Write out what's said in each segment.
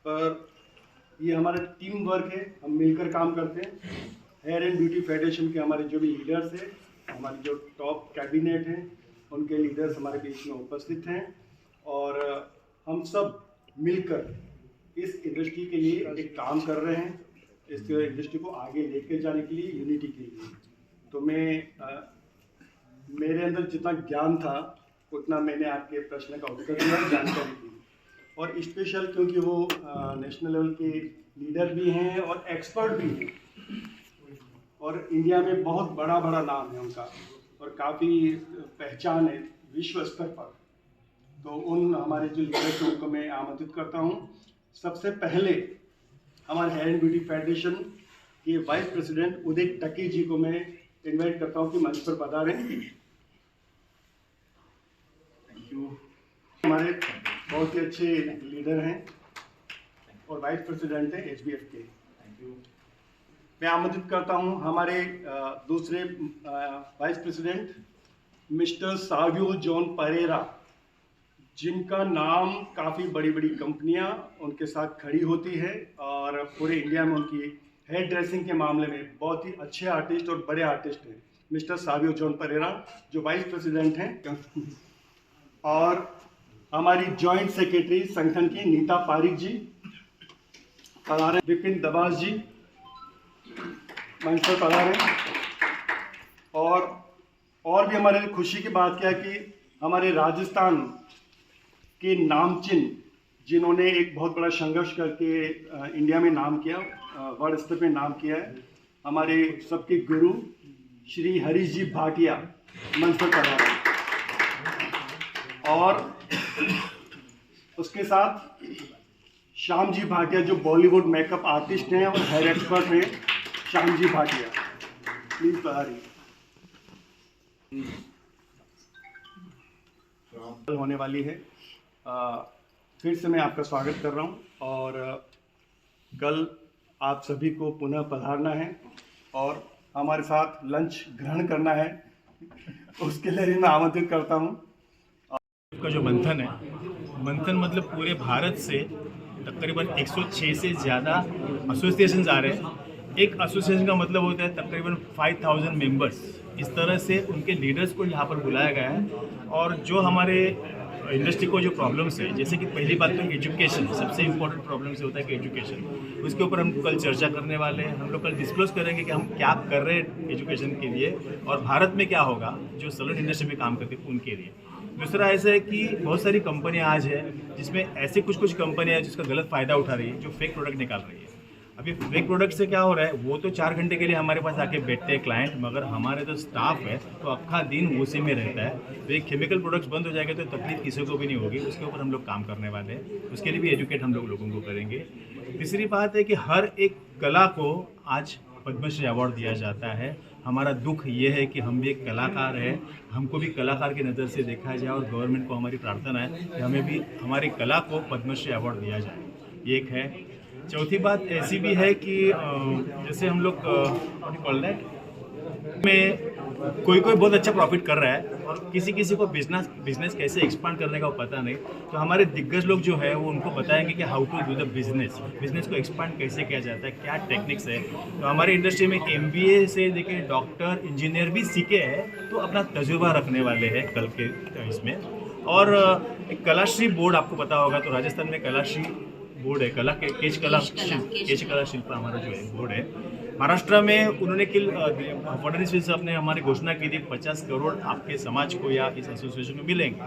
पर ये हमारा टीम वर्क है, हम मिलकर काम करते हैं। हेयर एंड ब्यूटी फेडरेशन के हमारे जो भी लीडर्स हैं, हमारे जो टॉप कैबिनेट हैं, उनके लीडर्स हमारे बीच में उपस्थित हैं और हम सब मिलकर इस इंडस्ट्री के लिए एक काम कर रहे हैं, इस इंडस्ट्री को आगे लेके जाने के लिए, यूनिटी के लिए। तो मेरे अंदर जितना ज्ञान था उतना मैंने आपके प्रश्न का उत्तर दिया, जानकारी दी। और स्पेशल क्योंकि वो नेशनल लेवल के लीडर भी हैं और एक्सपर्ट भी हैं और इंडिया में बहुत बड़ा नाम है उनका और काफ़ी पहचान है विश्व स्तर पर। तो उन हमारे जो लीडर्स हैं उनको मैं आमंत्रित करता हूँ। सबसे पहले हमारे हेयर एंड ब्यूटी फेडरेशन के वाइस प्रेसिडेंट उदय टकी जी को मैं इनवाइट करता हूँ कि मंच पर पधारें। Thank you. हमारे बहुत ही अच्छे लीडर हैं और वाइस प्रेसिडेंट हैं HBF के। Thank you. मैं आमंत्रित करता हूं हमारे दूसरे vice president mister Savio John Pereira, जिनका नाम काफ़ी बड़ी कंपनियां उनके साथ खड़ी होती है और पूरे इंडिया में उनकी हेयर ड्रेसिंग के मामले में बहुत ही अच्छे आर्टिस्ट और बड़े आर्टिस्ट हैं। मिस्टर सावियो जॉन परेरा जो वाइस प्रेसिडेंट हैं। और हमारी जॉइंट सेक्रेटरी संगठन की नीता पारिक जी पधारे। विपिन दबास जी मंच पर पधारे। और भी हमारे लिए खुशी की बात क्या है कि हमारे राजस्थान के नामचिन, जिन्होंने एक बहुत बड़ा संघर्ष करके इंडिया में नाम किया, वर्ल्ड स्तर पे नाम किया है, हमारे सबके गुरु श्री हरीश जी भाटिया मंच पर पधारे। और उसके साथ श्याम जी भाटिया जो बॉलीवुड मेकअप आर्टिस्ट हैं और हेयर एक्सपर्ट हैं, श्याम जी भाटिया प्लीज पधारिए। होने वाली है, फिर से मैं आपका स्वागत कर रहा हूं और कल आप सभी को पुनः पधारना है और हमारे साथ लंच ग्रहण करना है, उसके लिए भी मैं आमंत्रित करता हूं। का जो मंथन है, मंथन मतलब पूरे भारत से तकरीबन 106 से ज़्यादा एसोसिएशंस आ रहे हैं। एक एसोसिएशन का मतलब होता है तकरीबन 5000 मेंबर्स। इस तरह से उनके लीडर्स को यहाँ पर बुलाया गया है और जो हमारे इंडस्ट्री को जो प्रॉब्लम्स है, जैसे कि पहली बात तो एजुकेशन, सबसे इम्पोर्टेंट प्रॉब्लम से होता है कि एजुकेशन, उसके ऊपर हम कल चर्चा करने वाले हैं। हम लोग कल डिस्क्लोज करेंगे कि हम क्या कर रहे हैं एजुकेशन के लिए और भारत में क्या होगा जो सैलून इंडस्ट्री में काम करते हैं उनके लिए। दूसरा ऐसा है कि बहुत सारी कंपनियां आज है जिसमें ऐसे कुछ कंपनियां हैं जिसका गलत फ़ायदा उठा रही है, जो फेक प्रोडक्ट निकाल रही है। अभी फेक प्रोडक्ट से क्या हो रहा है, वो तो 4 घंटे के लिए हमारे पास आके बैठते हैं क्लाइंट, मगर हमारे तो स्टाफ है तो अक्खा दिन उसी में रहता है। तो एक केमिकल प्रोडक्ट्स बंद हो जाएगा तो तकलीफ किसी को भी नहीं होगी। उसके ऊपर हम लोग काम करने वाले हैं, उसके लिए भी एजुकेट हम लोगों को करेंगे। तीसरी बात है कि हर एक कला को आज पद्मश्री अवार्ड दिया जाता है। हमारा दुख ये है कि हम भी एक कलाकार हैं, हमको भी कलाकार की नज़र से देखा जाए और गवर्नमेंट को हमारी प्रार्थना है कि हमें भी हमारी कला को पद्मश्री अवार्ड दिया जाए, ये एक है। चौथी बात ऐसी भी है कि जैसे हम लोग में कोई बहुत अच्छा प्रॉफिट कर रहा है और किसी को बिजनेस कैसे एक्सपांड करने का पता नहीं, तो हमारे दिग्गज लोग जो है वो उनको बताएंगे कि how to do the business को एक्सपांड कैसे किया जाता है, क्या टेक्निक्स है। तो हमारी इंडस्ट्री में MBA से लेके डॉक्टर इंजीनियर भी सीखे हैं, तो अपना तजुर्बा रखने वाले हैं कल के इसमें। और एक कलाश्री बोर्ड आपको पता होगा, तो राजस्थान में कलाश्री बोर्ड है, केश कला शिल्प हमारा जो है बोर्ड है। महाराष्ट्र में उन्होंने फडणवीस साहब ने हमारी घोषणा की थी 50 करोड़ आपके समाज को या इस एसोसिएशन को मिलेंगे।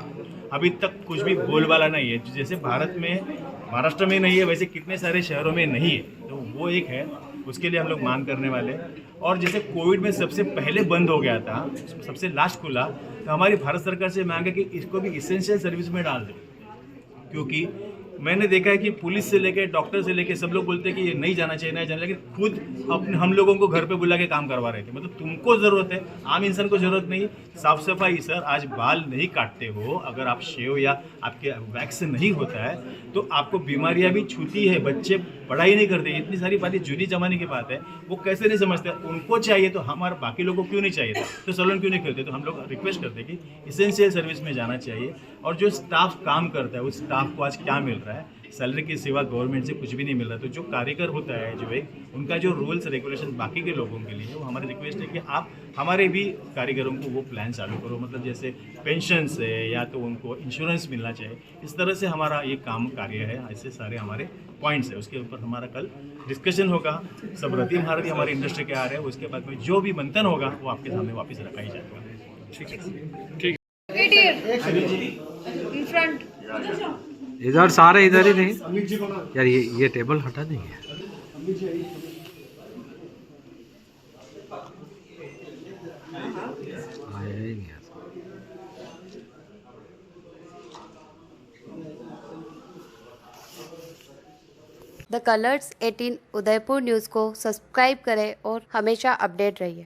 अभी तक कुछ भी बोलबाला नहीं है। जैसे भारत में महाराष्ट्र में नहीं है, वैसे कितने सारे शहरों में नहीं है, तो वो एक है, उसके लिए हम लोग मांग करने वाले। और जैसे कोविड में सबसे पहले बंद हो गया था, सबसे लास्ट खुला, तो हमारी भारत सरकार से मांग है कि इसको भी इसेंशियल सर्विस में डाल दें, क्योंकि मैंने देखा है कि पुलिस से लेके डॉक्टर से लेके सब लोग बोलते हैं कि ये नहीं जाना चाहिए, लेकिन खुद अपने हम लोगों को घर पे बुला के काम करवा रहे थे। मतलब तुमको ज़रूरत है, आम इंसान को ज़रूरत नहीं। साफ सफाई सर, आज बाल नहीं काटते हो, अगर आप शेव या आपके वैक्स नहीं होता है तो आपको बीमारियां भी छूती है। बच्चे पढ़ाई नहीं करते, इतनी सारी बातें जूनी जमाने की बात है, वो कैसे नहीं समझते। उनको चाहिए तो हमारे बाकी लोगों को क्यों नहीं चाहिए था, तो सैलून क्यों नहीं करते। तो हम लोग रिक्वेस्ट करते हैं कि इसेंशियल सर्विस में जाना चाहिए। और जो स्टाफ काम करता है उस स्टाफ को आज क्या मिल रहा है, रहा है, सैलरी के सिवा गवर्नमेंट से कुछ भी नहीं मिल रहा। तो जो कारीगर होता है जो एक उनका जो रूल्स रेगुलेशन बाकी के लोगों के लिए, वो हमारी रिक्वेस्ट है कि आप हमारे भी कारीगरों को वो प्लान चालू करो, मतलब जैसे पेंशन से या तो उनको इंश्योरेंस मिलना चाहिए। इस तरह से हमारा ये काम कार्य है, ऐसे सारे हमारे पॉइंट्स है। उसके ऊपर हमारा कल डिस्कशन होगा, सब रति महारथी हमारी इंडस्ट्री के आ रहे हैं। उसके बाद में जो भी मंथन होगा वो आपके सामने वापस रखा ही जाएगा। ठीक है। Right here. In front. इधर सारे इधर ही नहीं अमित जी को ना, यार, ये टेबल हटा देंगे। अमित जी आइए। आया ही नहीं। द कलर्स 18 उदयपुर न्यूज़ को सब्सक्राइब करें और हमेशा अपडेट रहिए।